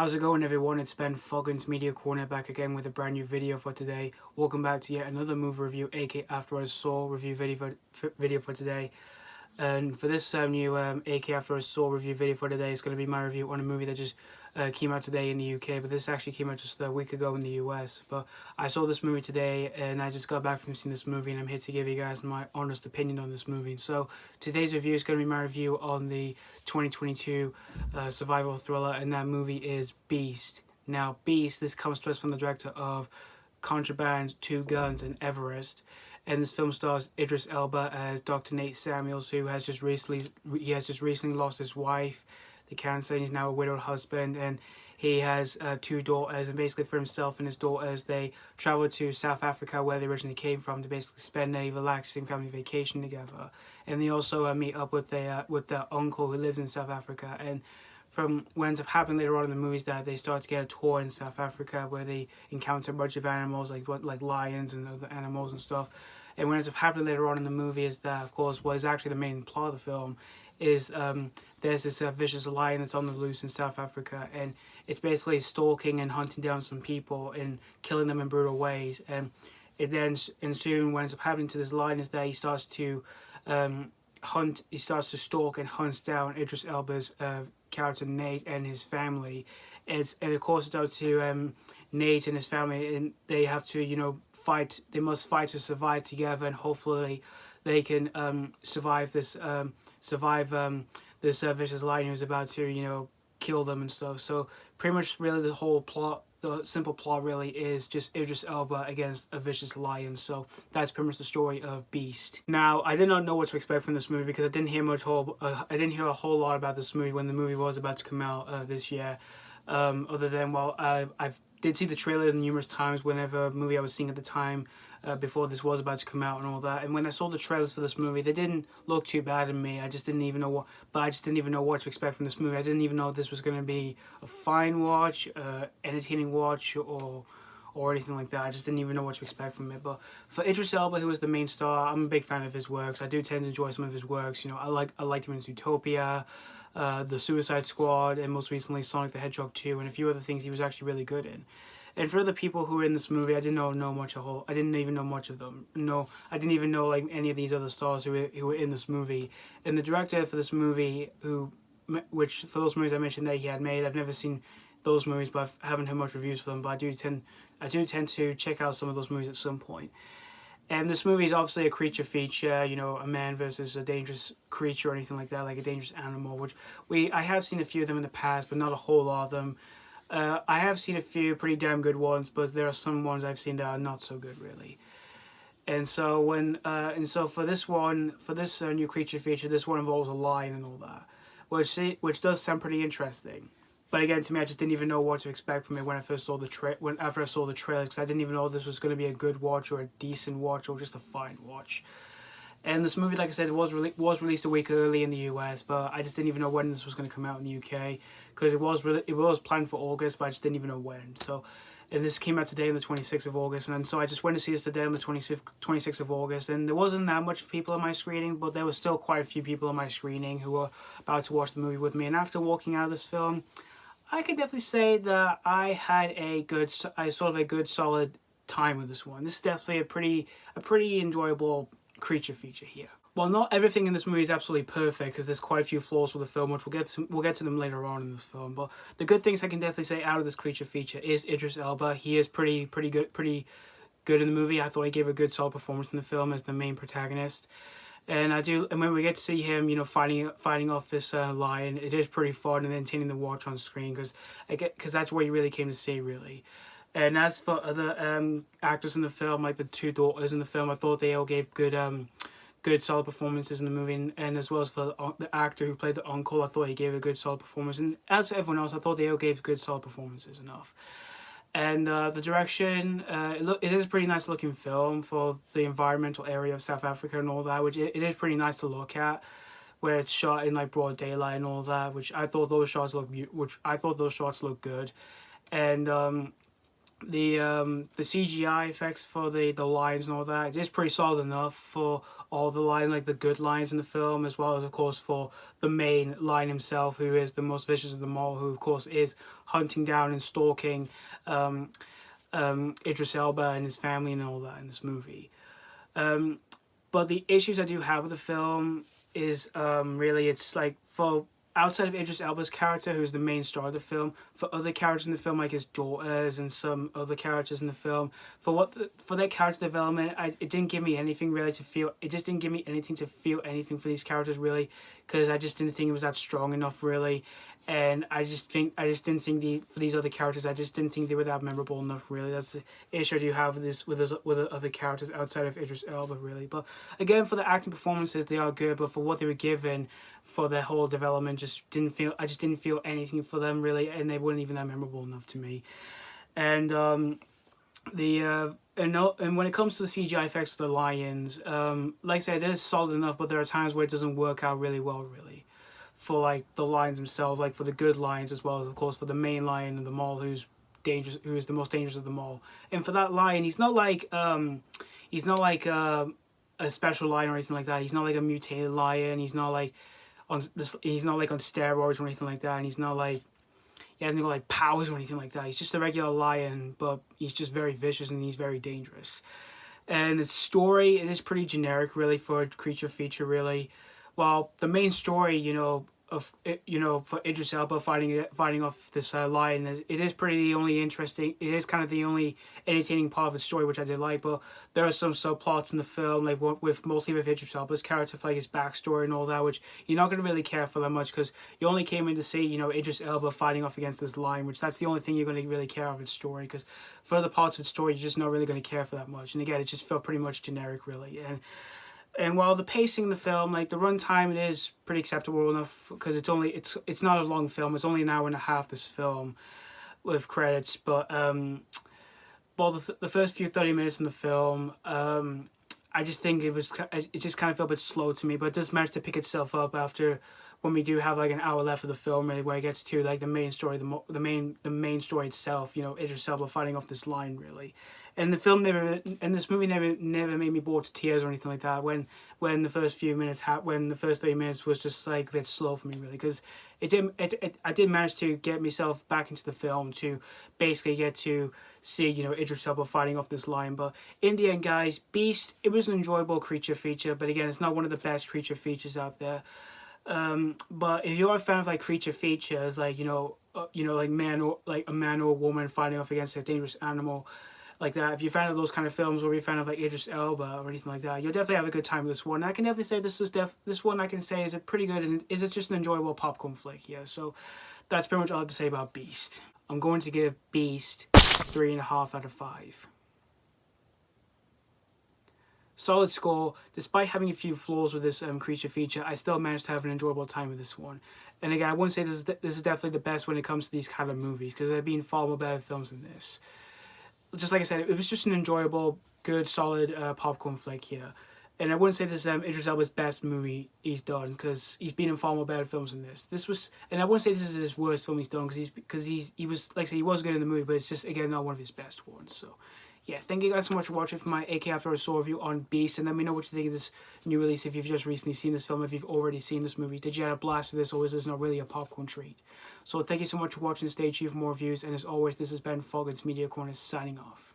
How's it going, everyone? It's Ben Foggins Media Corner back again with a brand new video for today. Welcome back to yet another movie review, aka After I Saw review video for today. And for this new AK After I Saw review video for today, it's going to be my review on a movie that just came out today in the UK, but this actually came out just a week ago in the US. But I saw this movie today, and I just got back from seeing this movie, and I'm here to give you guys my honest opinion on this movie. So today's review is going to be my review on the 2022 survival thriller, and that movie is Beast. Now, Beast, this comes to us from the director of Contraband, Two Guns, and Everest. And this film stars Idris Elba as Dr. Nate Samuels, who has just recently lost his wife to cancer, and he's now a widowed husband, and he has two daughters. And basically, for himself and his daughters, they traveled to South Africa, where they originally came from, to basically spend a relaxing family vacation together. And they also meet up with their uncle who lives in South Africa. And from what ends up happening later on in the movies, that they start to get a tour in South Africa where they encounter a bunch of animals like lions and other animals and stuff. And what ends up happening later on in the movie is that, of course, what is actually the main plot of the film is there's this vicious lion that's on the loose in South Africa, and it's basically stalking and hunting down some people and killing them in brutal ways. And it then soon what ends up happening to this lion is that he starts to stalk and hunt down Idris Elba's character Nate and his family. And of course it's up to Nate and his family, and they have to fight. They must fight to survive together, and hopefully they can survive this vicious lion who's about to kill them and stuff. So pretty much really the whole plot, the simple plot really is just Idris Elba against a vicious lion. So that's pretty much the story of Beast. Now, I did not know what to expect from this movie because I didn't hear a whole lot about this movie when the movie was about to come out this year. Other than, I did see the trailer numerous times whenever movie I was seeing at the time before this was about to come out and all that. And when I saw the trailers for this movie, they didn't look too bad to me. I just didn't even know what to expect from this movie. I didn't even know this was going to be a fine watch, entertaining watch, or anything like that. I just didn't even know what to expect from it. But for Idris Elba, who is the main star, I'm a big fan of his works. I do tend to enjoy some of his works. I liked him in Zootopia, The Suicide Squad, and most recently Sonic the Hedgehog 2, and a few other things he was actually really good in. And for other people who were in this movie, I didn't even know much of them. No, I didn't even know any of these other stars who were in this movie. And the director for this movie, which for those movies I mentioned that he had made, I've never seen those movies, but I haven't heard much reviews for them. But I do tend to check out some of those movies at some point. And this movie is obviously a creature feature, a man versus a dangerous creature or anything like that, like a dangerous animal, which I have seen a few of them in the past, but not a whole lot of them. I have seen a few pretty damn good ones, but there are some ones I've seen that are not so good, really. And so for this new creature feature, this one involves a lion and all that, which does sound pretty interesting. But again, to me, I just didn't even know what to expect from it when I first saw the after I saw the trailers, because I didn't even know this was going to be a good watch or a decent watch or just a fine watch. And this movie, like I said, was released a week early in the US, but I just didn't even know when this was going to come out in the UK, because it was planned for August, but I just didn't even know when. So, and this came out today on the 26th of August, and so I just went to see this today on the 26th of August, and there wasn't that much people at my screening, but there was still quite a few people at my screening who were about to watch the movie with me. And after walking out of this film, I could definitely say that I had a good solid time with this one. This is definitely a pretty enjoyable creature feature here. While not everything in this movie is absolutely perfect, because there's quite a few flaws with the film, which we'll get to them later on in this film. But the good things I can definitely say out of this creature feature is Idris Elba. He is pretty good in the movie. I thought he gave a good solid performance in the film as the main protagonist. And when we get to see him, fighting off this lion, it is pretty fun and entertaining to watch on screen, because that's what he really came to see, really. And as for other actors in the film, like the two daughters in the film, I thought they all gave good solid performances in the movie, and as well as for the actor who played the uncle, I thought he gave a good solid performance. And as for everyone else, I thought they all gave good solid performances enough. And the direction, it is a pretty nice looking film for the environmental area of South Africa and all that, which it is pretty nice to look at, where it's shot in broad daylight and all that, which I thought those shots look good. And The CGI effects for the lines and all that is pretty solid enough for all the lines, like the good lines in the film, as well as of course for the main lion himself, who is the most vicious of them all, who of course is hunting down and stalking Idris Elba and his family and all that in this movie. But the issues I do have with the film is really, it's like, for outside of Idris Elba's character, who's the main star of the film, for other characters in the film, like his daughters and some other characters in the film, for their character development, it didn't give me anything really to feel. It just didn't give me anything to feel anything for these characters really, because I just didn't think it was that strong enough really, and I just didn't think for these other characters, I just didn't think they were that memorable enough really. That's the issue I do have with the other characters outside of Idris Elba really. But again, for the acting performances, they are good, but for what they were given for their whole development, I just didn't feel anything for them really, and they weren't even that memorable enough to me. And and when it comes to the CGI effects of the lions, like I said, it is solid enough, but there are times where it doesn't work out really well really, for like the lions themselves, like for the good lions, as well as of course for the main lion of them all, who's dangerous, who is the most dangerous of them all. And for that lion, he's not like a special lion or anything like that. He's not like a mutated lion. He's not like on steroids or anything like that. And he's not like, he hasn't got like powers or anything like that. He's just a regular lion, but he's just very vicious and he's very dangerous. And its story, it is pretty generic really for a creature feature really. Well, the main story, for Idris Elba fighting off this lion, it is pretty the only interesting. It is kind of the only entertaining part of the story, which I did like. But there are some subplots in the film, like mostly with Idris Elba's character, for like his backstory and all that, which you're not gonna really care for that much, because you only came in to see Idris Elba fighting off against this lion, which that's the only thing you're gonna really care of its story. Because for other parts of the story, you're just not really gonna care for that much. And again, it just felt pretty much generic, really. And while the pacing in the film, like the runtime, it is pretty acceptable enough, because it's not a long film. It's only an hour and a half, this film, with credits. But the first few 30 minutes in the film, I just think it just kind of felt a bit slow to me. But it does manage to pick itself up after, when we do have like an hour left of the film, really, where it gets to like the main story, the main story itself. Idris Elba fighting off this lion really. And this movie never made me bored to tears or anything like that. When the first 30 minutes was just like a bit slow for me really, because I did manage to get myself back into the film to basically get to see Idris Elba fighting off this lion. But in the end, guys, Beast, it was an enjoyable creature feature, but again, it's not one of the best creature features out there. But if you're a fan of like creature features, like like a man or a woman fighting off against a dangerous animal, like that, if you're a fan of those kind of films, or you're a fan of like Idris Elba or anything like that, you'll definitely have a good time with this one. And I can definitely say this one I can say is a pretty good, and is it just an enjoyable popcorn flick. Yeah, so that's pretty much all I have to say about Beast. I'm going to give Beast 3.5 out of 5. Solid score. Despite having a few flaws with this creature feature, I still managed to have an enjoyable time with this one. And again, I wouldn't say this is definitely the best when it comes to these kind of movies, because there have been far more better films than this. Just like I said, it was just an enjoyable, good, solid popcorn flick here. And I wouldn't say this is Idris Elba's best movie he's done, because he's been in far more better films than this. And I wouldn't say this is his worst film he's done, because he was, like I said, he was good in the movie, but it's just, again, not one of his best ones. So yeah, thank you guys so much for watching for my AK After a Soul review on Beast, and let me know what you think of this new release, if you've just recently seen this film, if you've already seen this movie. Did you have a blast with this, or is this not really a popcorn treat? So thank you so much for watching. Stay tuned for more reviews, and as always, this has been Foggins Media Corner signing off.